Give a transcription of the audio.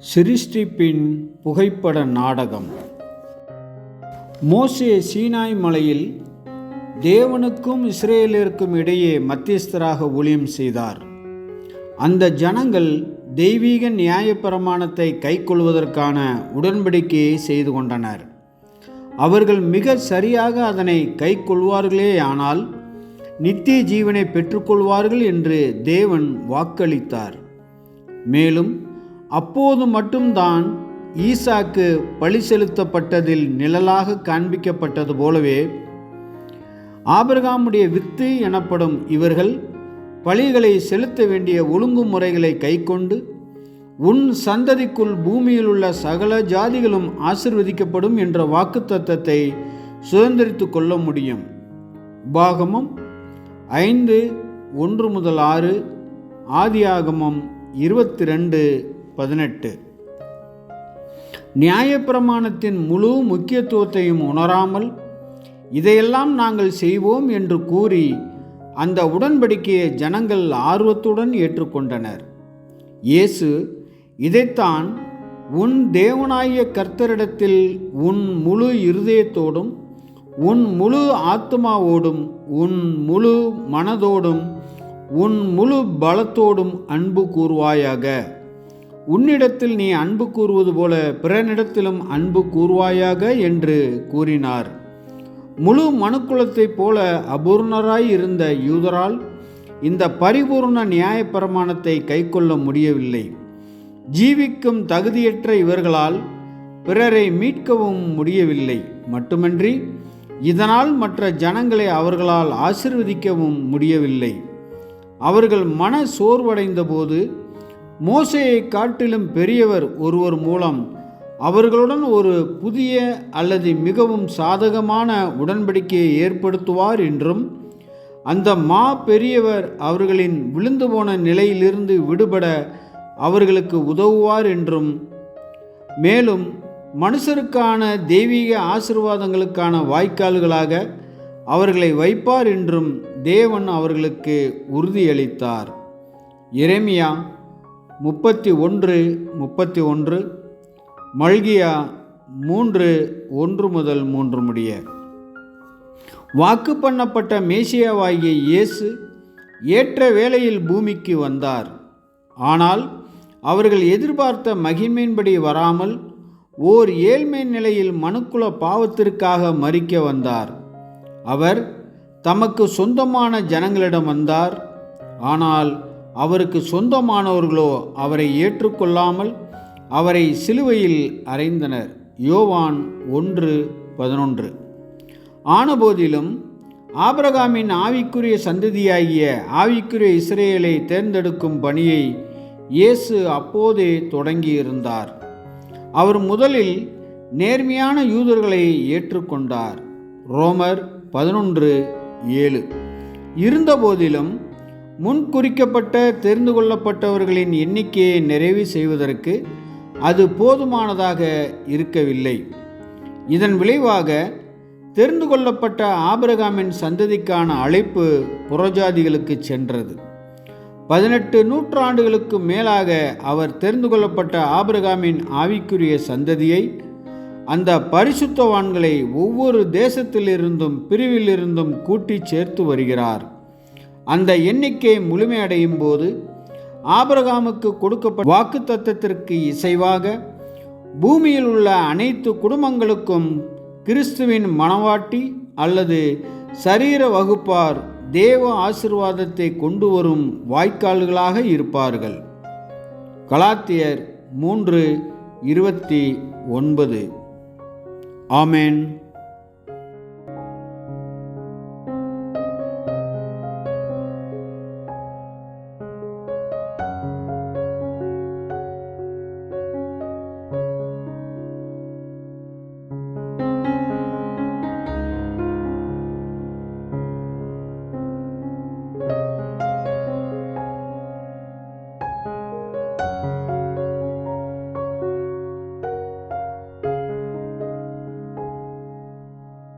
சிருஷ்டிப்பின் புகைப்பட நாடகம். மோசே சீனாய் மலையில் தேவனுக்கும் இஸ்ரேலருக்கும் இடையே மத்தியஸ்தராக ஊழியம் செய்தார். அந்த ஜனங்கள் தெய்வீக நியாயப்பிரமாணத்தை கைக்கொள்வதற்கான உடன்படிக்கையை செய்து கொண்டனர். அவர்கள் மிக சரியாக அதனை கைக்கொள்வார்களேயானால் நித்திய ஜீவனை பெற்றுக்கொள்வார்கள் என்று தேவன் வாக்களித்தார். மேலும் அப்போது மட்டும்தான் ஈசாக்கு பலி செலுத்தப்பட்டதில் நிழலாக காண்பிக்கப்பட்டது போலவே ஆபிரகாமுடைய வித்து எனப்படும் இவர்கள் பலிகளை செலுத்த வேண்டிய ஒழுங்குமுறைகளை கைக்கொண்டு உன் சந்ததிக்குள் பூமியில் உள்ள சகல ஜாதிகளும் ஆசீர்வதிக்கப்படும் என்ற வாக்குத்தத்தத்தை சுதந்திரித்து கொள்ள முடியும். உபாகமம் 5:1-6, ஆதியாகமம் 22:18. நியாயப்பிரமாணத்தின் முழு முக்கியத்துவத்தையும் உணராமல் இதையெல்லாம் நாங்கள் செய்வோம் என்று கூறி அந்த உடன்படிக்கையை ஜனங்கள் ஆர்வத்துடன் ஏற்றுக்கொண்டனர். இயேசு இதைத்தான் உன் தேவனாகிய கர்த்தரிடத்தில் உன் முழு இருதயத்தோடும் உன் முழு ஆத்மாவோடும் உன் முழு மனதோடும் உன் முழு பலத்தோடும் அன்பு கூறுவாயாக, உன்னிடத்தில் நீ அன்பு கூறுவது போல பிறனிடத்திலும் அன்பு கூறுவாயாக என்று கூறினார். முழு மனுக்குலத்தைப் போல அபூர்ணராய் இருந்த யூதரால் இந்த பரிபூர்ண நியாயப்பிரமாணத்தை கைக்கொள்ள முடியவில்லை. ஜீவிக்கும் தகுதியற்ற இவர்களால் பிறரை மீட்கவும் முடியவில்லை. மட்டுமன்றி இதனால் மற்ற ஜனங்களை அவர்களால் ஆசீர்வதிக்கவும் முடியவில்லை. அவர்கள் மன சோர்வடைந்த போது மோசேயை காட்டிலும் பெரியவர் ஒருவர் மூலம் அவர்களுடன் ஒரு புதிய அல்லது மிகவும் சாதகமான உடன்படிக்கையை ஏற்படுத்துவார் என்றும் அந்த பெரியவர் அவர்களின் விழுந்து போன நிலையிலிருந்து விடுபட அவர்களுக்கு உதவுவார் என்றும் மேலும் மனுஷருக்கான தெய்வீக ஆசீர்வாதங்களுக்கான வாய்க்கால்களாக அவர்களை வைப்பார் என்றும் தேவன் அவர்களுக்கு உறுதியளித்தார். எரேமியா 31:31, மல்கியா 3:1-3 வாக்கு பண்ணப்பட்ட மேசியாவாகிய இயேசு ஏற்ற வேளையில் பூமிக்கு வந்தார். ஆனால் அவர்கள் எதிர்பார்த்த மகிமையின்படி வராமல் ஓர் ஏழ்மை நிலையில் மனுக்குல பாவத்திற்காக மரிக்க வந்தார். அவர் தமக்கு சொந்தமான ஜனங்களிடம் வந்தார். ஆனால் அவருக்கு சொந்தமானவர்களோ அவரை ஏற்றுக்கொள்ளாமல் அவரை சிலுவையில் அறைந்தனர். யோவான் 1:11. ஆனபோதிலும் ஆபிரகாமின் ஆவிக்குரிய சந்ததியாகிய ஆவிக்குரிய இஸ்ரேலை தேர்ந்தெடுக்கும் பணியை இயேசு அப்போதே தொடங்கியிருந்தார். அவர் முதலில் நேர்மையான யூதர்களை ஏற்றுக்கொண்டார். ரோமர் 11:7. இருந்தபோதிலும் முன்குறிக்கப்பட்ட தெரிந்து கொள்ளப்பட்டவர்களின் எண்ணிக்கையை நிறைவு செய்வதற்கு அது போதுமானதாக இருக்கவில்லை. இதன் விளைவாக தெரிந்து கொள்ளப்பட்ட ஆபிரகாமின் சந்ததிக்கான அழைப்பு புறஜாதிகளுக்கு சென்றது. 18 நூற்றாண்டுகளுக்கு மேலாக அவர் தெரிந்து கொள்ளப்பட்ட ஆபிரகாமின் ஆவிக்குரிய சந்ததியை, அந்த பரிசுத்தவான்களை ஒவ்வொரு தேசத்திலிருந்தும் பிரிவிலிருந்தும் கூட்டி சேர்த்து வருகிறார். அந்த எண்ணிக்கை முழுமையடையும் போது ஆபிரகாமுக்கு கொடுக்கப்பட்ட வாக்குத்தத்தத்திற்கு இசைவாக பூமியில் உள்ள அனைத்து குடும்பங்களுக்கும் கிறிஸ்துவின் மணவாட்டி அல்லது சரீர வகுப்பார் தேவ ஆசீர்வாதத்தை கொண்டு வரும் வாய்க்கால்களாக இருப்பார்கள். கலாத்தியர் 3:29. ஆமென்.